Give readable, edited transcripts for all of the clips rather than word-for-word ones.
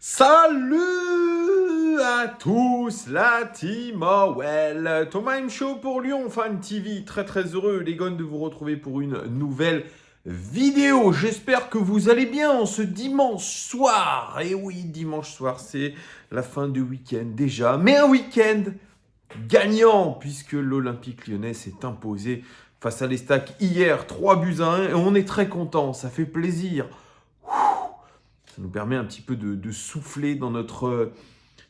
Salut à tous, la team Well, Thomas M Show pour Lyon Fan TV. Très très heureux les gars de vous retrouver pour une nouvelle vidéo. J'espère que vous allez bien en ce dimanche soir. Et oui, dimanche soir, c'est la fin du week-end déjà. Mais un week-end gagnant puisque l'Olympique Lyonnais s'est imposé face à l'Estac hier 3-1 et on est très content, ça fait plaisir. Ça nous permet un petit peu de souffler dans notre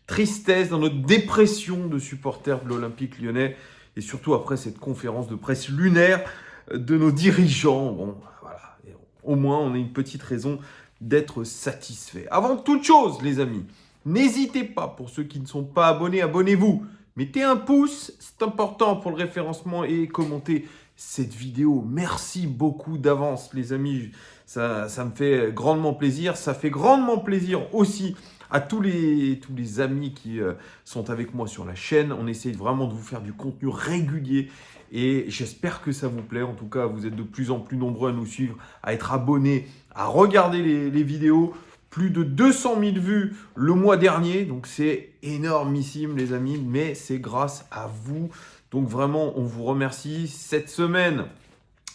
tristesse, dans notre dépression de supporters de l'Olympique Lyonnais. Et surtout après cette conférence de presse lunaire de nos dirigeants. Bon, voilà. Et au moins, on a une petite raison d'être satisfait. Avant toute chose, les amis, n'hésitez pas, pour ceux qui ne sont pas abonnés, abonnez-vous. Mettez un pouce, c'est important pour le référencement et commentez cette vidéo. Merci beaucoup d'avance, les amis. Ça me fait grandement plaisir. Ça fait grandement plaisir aussi à tous les amis qui sont avec moi sur la chaîne. On essaye vraiment de vous faire du contenu régulier et j'espère que ça vous plaît. En tout cas, vous êtes de plus en plus nombreux à nous suivre, à être abonnés, à regarder les vidéos. Plus de 200 000 vues le mois dernier, donc c'est énormissime les amis, mais c'est grâce à vous. Donc vraiment, on vous remercie. Cette semaine,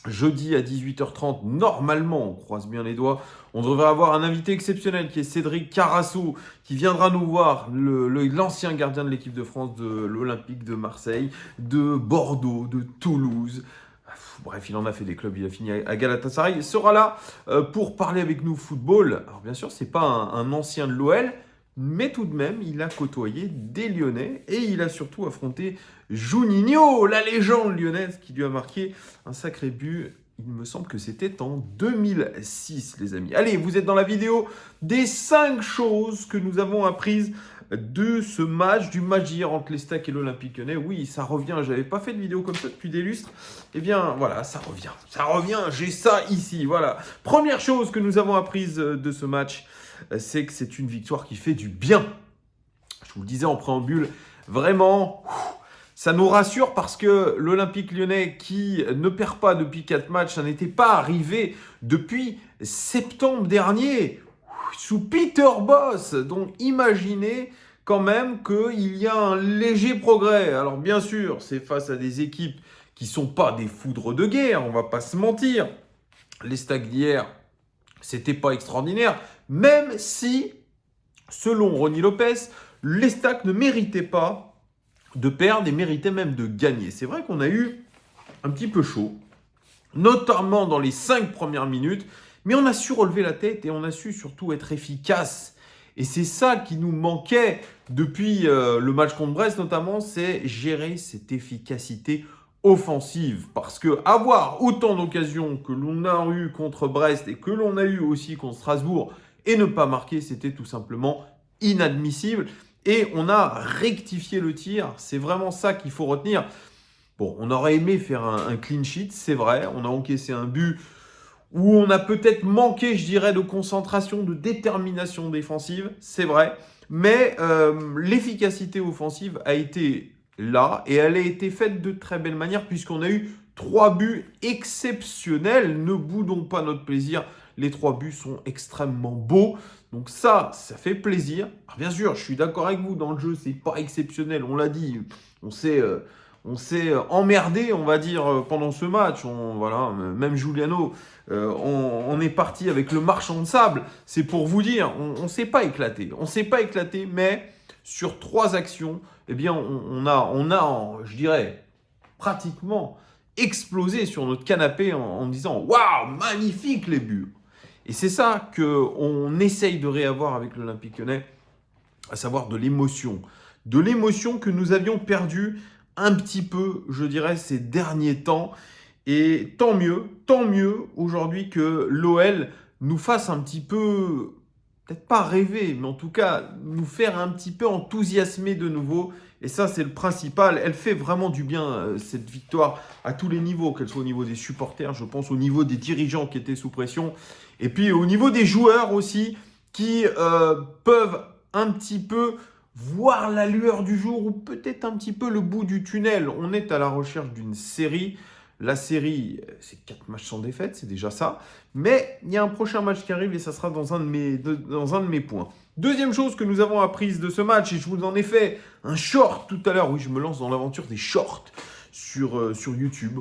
jeudi à 18h30, normalement, on croise bien les doigts, on devrait avoir un invité exceptionnel qui est Cédric Carasso, qui viendra nous voir, l'ancien gardien de l'équipe de France de l'Olympique de Marseille, de Bordeaux, de Toulouse. Bref, il en a fait des clubs, il a fini à Galatasaray. Il sera là pour parler avec nous football. Alors bien sûr, c'est pas un ancien de l'OL, mais tout de même, il a côtoyé des Lyonnais et il a surtout affronté Juninho, la légende lyonnaise, qui lui a marqué un sacré but. Il me semble que c'était en 2006, les amis. Allez, vous êtes dans la vidéo des 5 choses que nous avons apprises de ce match, du match d'hier entre l'Estac et l'Olympique Lyonnais. Oui, ça revient. J'avais pas fait de vidéo comme ça depuis des lustres. Eh bien, voilà, ça revient. Ça revient. J'ai ça ici. Voilà. Première chose que nous avons apprise de ce match, c'est que c'est une victoire qui fait du bien. Je vous le disais en préambule, vraiment, ça nous rassure parce que l'Olympique Lyonnais qui ne perd pas depuis 4 matchs, ça n'était pas arrivé depuis septembre dernier, sous Peter Bosz. Donc imaginez quand même qu'il y a un léger progrès. Alors bien sûr, c'est face à des équipes qui ne sont pas des foudres de guerre, on ne va pas se mentir. L'Estac d'hier, c'était pas extraordinaire, même si, selon Ronny Lopez, l'Estac ne méritait pas de perdre et méritait même de gagner. C'est vrai qu'on a eu un petit peu chaud, notamment dans les 5 premières minutes, mais on a su relever la tête et on a su surtout être efficace. Et c'est ça qui nous manquait depuis le match contre Brest notamment, c'est gérer cette efficacité offensive. Parce que avoir autant d'occasions que l'on a eu contre Brest et que l'on a eu aussi contre Strasbourg et ne pas marquer, c'était tout simplement inadmissible. Et on a rectifié le tir. C'est vraiment ça qu'il faut retenir. Bon, on aurait aimé faire un clean sheet, c'est vrai. On a encaissé un but où on a peut-être manqué, je dirais, de concentration, de détermination défensive, c'est vrai. Mais l'efficacité offensive a été là et elle a été faite de très belle manière puisqu'on a eu 3 buts exceptionnels. Ne boudons pas notre plaisir. Les 3 buts sont extrêmement beaux. Donc ça fait plaisir. Alors bien sûr, je suis d'accord avec vous, dans le jeu, c'est pas exceptionnel. On l'a dit, on s'est emmerdé, on va dire, pendant ce match. Voilà, même Giuliano, on est parti avec le marchand de sable. C'est pour vous dire, on ne s'est pas éclaté. On ne s'est pas éclaté, mais sur 3 actions, eh bien, on a, je dirais, pratiquement explosé sur notre canapé en disant « Waouh, magnifique les buts !» Et c'est ça qu'on essaye de réavoir avec l'Olympique Lyonnais, à savoir de l'émotion. De l'émotion que nous avions perdue un petit peu, je dirais, ces derniers temps. Et tant mieux aujourd'hui que l'OL nous fasse un petit peu, peut-être pas rêver, mais en tout cas nous faire un petit peu enthousiasmer de nouveau. Et ça, c'est le principal. Elle fait vraiment du bien, cette victoire, à tous les niveaux, qu'elle soit au niveau des supporters, je pense au niveau des dirigeants qui étaient sous pression, et puis au niveau des joueurs aussi, qui peuvent un petit peu voir la lueur du jour, ou peut-être un petit peu le bout du tunnel. On est à la recherche d'une série. La série, c'est 4 matchs sans défaite, c'est déjà ça. Mais il y a un prochain match qui arrive et ça sera dans un de mes points. Deuxième chose que nous avons apprise de ce match, et je vous en ai fait un short tout à l'heure. Oui, je me lance dans l'aventure des shorts sur YouTube.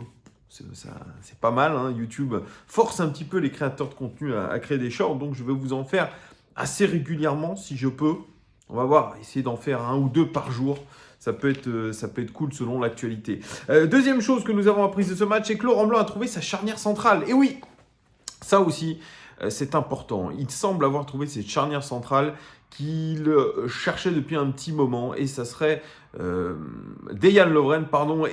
C'est pas mal, hein. YouTube force un petit peu les créateurs de contenu à créer des shorts, donc je vais vous en faire assez régulièrement si je peux. On va voir, essayer d'en faire 1 ou 2 par jour. Ça peut être cool selon l'actualité. Deuxième chose que nous avons apprise de ce match, c'est que Laurent Blanc a trouvé sa charnière centrale. Et oui, ça aussi, c'est important. Il semble avoir trouvé cette charnière centrale qu'il cherchait depuis un petit moment. Et ça serait Dejan Lovren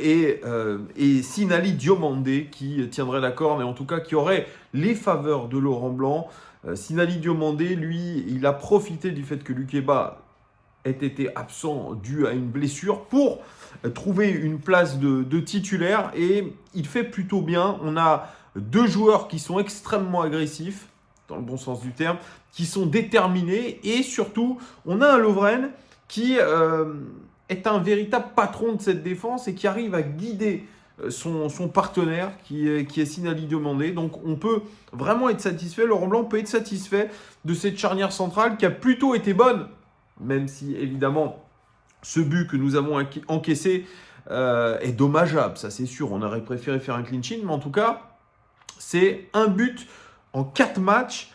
et Sinali Diomandé qui tiendraient la corde. Et en tout cas, qui auraient les faveurs de Laurent Blanc. Sinali Diomandé, lui, il a profité du fait que Lukeba ait été absent dû à une blessure pour trouver une place de titulaire. Et il fait plutôt bien. On a 2 joueurs qui sont extrêmement agressifs, dans le bon sens du terme, qui sont déterminés. Et surtout, on a un Lovren qui est un véritable patron de cette défense et qui arrive à guider son partenaire qui est Sinali Diomandé. Donc on peut vraiment être satisfait, Laurent Blanc peut être satisfait de cette charnière centrale qui a plutôt été bonne, même si évidemment ce but que nous avons encaissé est dommageable, ça c'est sûr, on aurait préféré faire un clean sheet, mais en tout cas c'est un but en 4 matchs.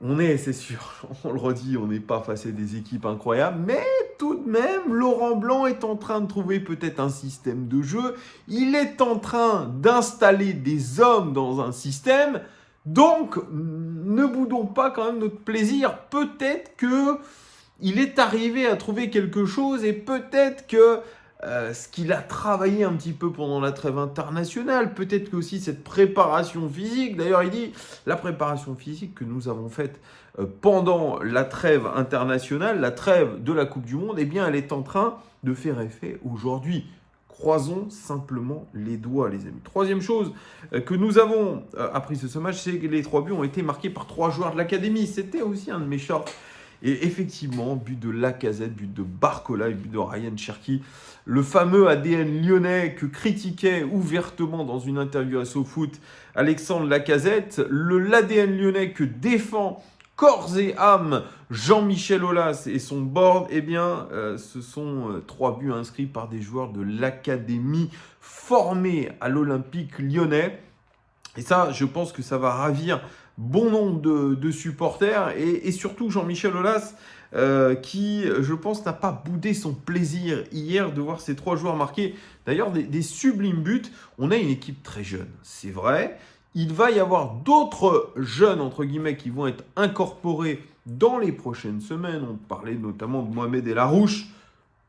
C'est sûr, on le redit, on n'est pas face à des équipes incroyables, mais tout de même, Laurent Blanc est en train de trouver peut-être un système de jeu. Il est en train d'installer des hommes dans un système. Donc, ne boudons pas quand même notre plaisir. Peut-être qu'il est arrivé à trouver quelque chose et peut-être que ce qu'il a travaillé un petit peu pendant la trêve internationale, peut-être que aussi cette préparation physique, d'ailleurs il dit la préparation physique que nous avons faite pendant la trêve internationale, la trêve de la Coupe du Monde, eh bien elle est en train de faire effet aujourd'hui. Croisons simplement les doigts, les amis. Troisième chose que nous avons appris de ce match, c'est que les 3 buts ont été marqués par 3 joueurs de l'académie. C'était aussi un de mes shorts. Et effectivement, but de Lacazette, but de Barcola et but de Ryan Cherki. Le fameux ADN lyonnais que critiquait ouvertement dans une interview à SoFoot Alexandre Lacazette. L'ADN lyonnais que défend corps et âme Jean-Michel Aulas et son board, eh bien, ce sont 3 buts inscrits par des joueurs de l'académie formés à l'Olympique lyonnais. Et ça, je pense que ça va ravir bon nombre de supporters et surtout Jean-Michel Aulas qui, je pense, n'a pas boudé son plaisir hier de voir ces 3 joueurs marquer. D'ailleurs, des sublimes buts. On a une équipe très jeune, c'est vrai. Il va y avoir d'autres jeunes, entre guillemets, qui vont être incorporés dans les prochaines semaines. On parlait notamment de Mohamed El Arouche.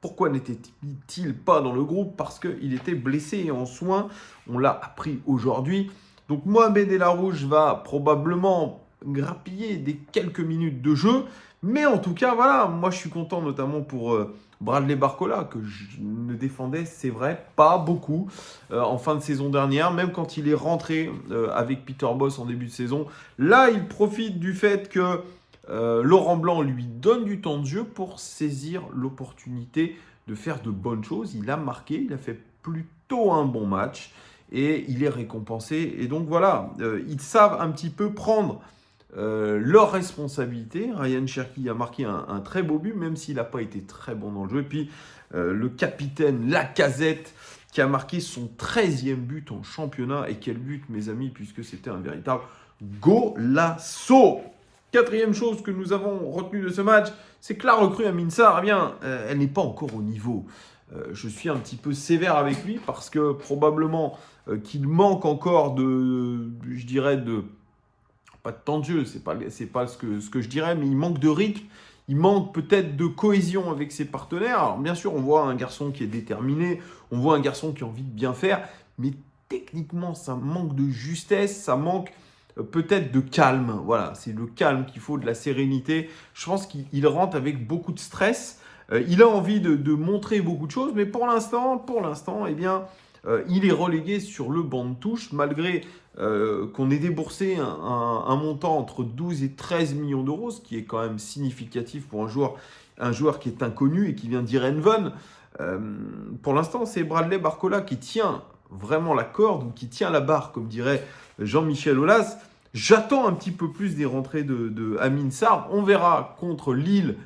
Pourquoi n'était-il pas dans le groupe? Parce qu'il était blessé et en soins. On l'a appris aujourd'hui. Donc Mohamed El Arouche va probablement grappiller des quelques minutes de jeu. Mais en tout cas, voilà, moi je suis content notamment pour Bradley Barcola, que je ne défendais, c'est vrai, pas beaucoup en fin de saison dernière. Même quand il est rentré avec Peter Bosz en début de saison. Là, il profite du fait que Laurent Blanc lui donne du temps de jeu pour saisir l'opportunité de faire de bonnes choses. Il a marqué, il a fait plutôt un bon match. Et il est récompensé. Et donc voilà, ils savent un petit peu prendre leurs responsabilités. Ryan Cherki a marqué un très beau but, même s'il n'a pas été très bon dans le jeu. Et puis le capitaine Lacazette qui a marqué son 13e but en championnat. Et quel but, mes amis, puisque c'était un véritable golasso. 4e chose que nous avons retenu de ce match, c'est que la recrue Amine Sarr, eh bien, elle n'est pas encore au niveau. Je suis un petit peu sévère avec lui parce que probablement qu'il manque encore je dirais, pas de temps de jeu, c'est pas ce que je dirais, mais il manque de rythme, il manque peut-être de cohésion avec ses partenaires. Alors bien sûr, on voit un garçon qui est déterminé, on voit un garçon qui a envie de bien faire, mais techniquement, ça manque de justesse, ça manque peut-être de calme. Voilà, c'est le calme qu'il faut, de la sérénité. Je pense qu'il rentre avec beaucoup de stress. Il a envie de montrer beaucoup de choses, mais pour l'instant, eh bien, il est relégué sur le banc de touche, malgré qu'on ait déboursé un montant entre 12 et 13 millions d'euros, ce qui est quand même significatif pour un joueur qui est inconnu et qui vient d'Eindhoven. Pour l'instant, c'est Bradley Barcola qui tient vraiment la corde ou qui tient la barre, comme dirait Jean-Michel Aulas. J'attends un petit peu plus des rentrées de Amine Sarr. On verra contre Lille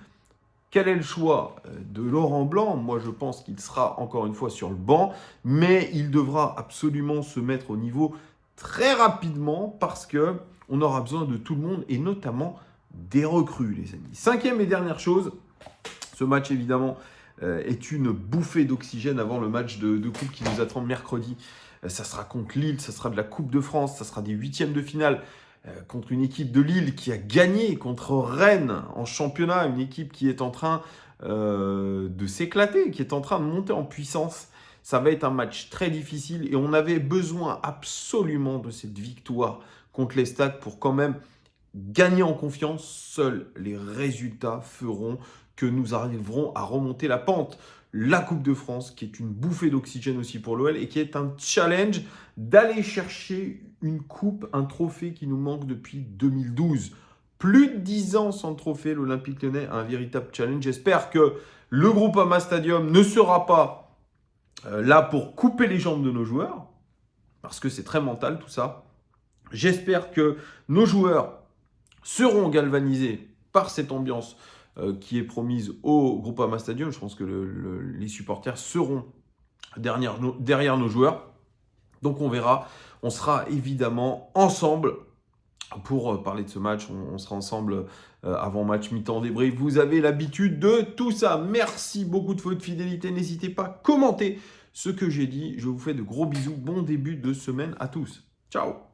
quel est le choix de Laurent Blanc. Moi, je pense qu'il sera encore une fois sur le banc, mais il devra absolument se mettre au niveau très rapidement parce qu'on aura besoin de tout le monde et notamment des recrues, les amis. Cinquième et dernière chose, ce match évidemment est une bouffée d'oxygène avant le match de coupe qui nous attend mercredi. Ça sera contre Lille, ça sera de la Coupe de France, ça sera des huitièmes de finale contre une équipe de Lille qui a gagné contre Rennes en championnat, une équipe qui est en train de s'éclater, qui est en train de monter en puissance. Ça va être un match très difficile et on avait besoin absolument de cette victoire contre les Stades pour quand même gagner en confiance. Seuls les résultats feront que nous arriverons à remonter la pente. La Coupe de France, qui est une bouffée d'oxygène aussi pour l'OL et qui est un challenge d'aller chercher une coupe, un trophée qui nous manque depuis 2012. Plus de 10 ans sans trophée, l'Olympique Lyonnais a un véritable challenge. J'espère que le Groupama Stadium ne sera pas là pour couper les jambes de nos joueurs, parce que c'est très mental tout ça. J'espère que nos joueurs seront galvanisés par cette ambiance qui est promise au Groupama Stadium. Je pense que les supporters seront derrière nos joueurs. Donc on verra. On sera évidemment ensemble pour parler de ce match. On sera ensemble avant match mi-temps débrief. Vous avez l'habitude de tout ça. Merci beaucoup de votre fidélité. N'hésitez pas à commenter ce que j'ai dit. Je vous fais de gros bisous. Bon début de semaine à tous. Ciao.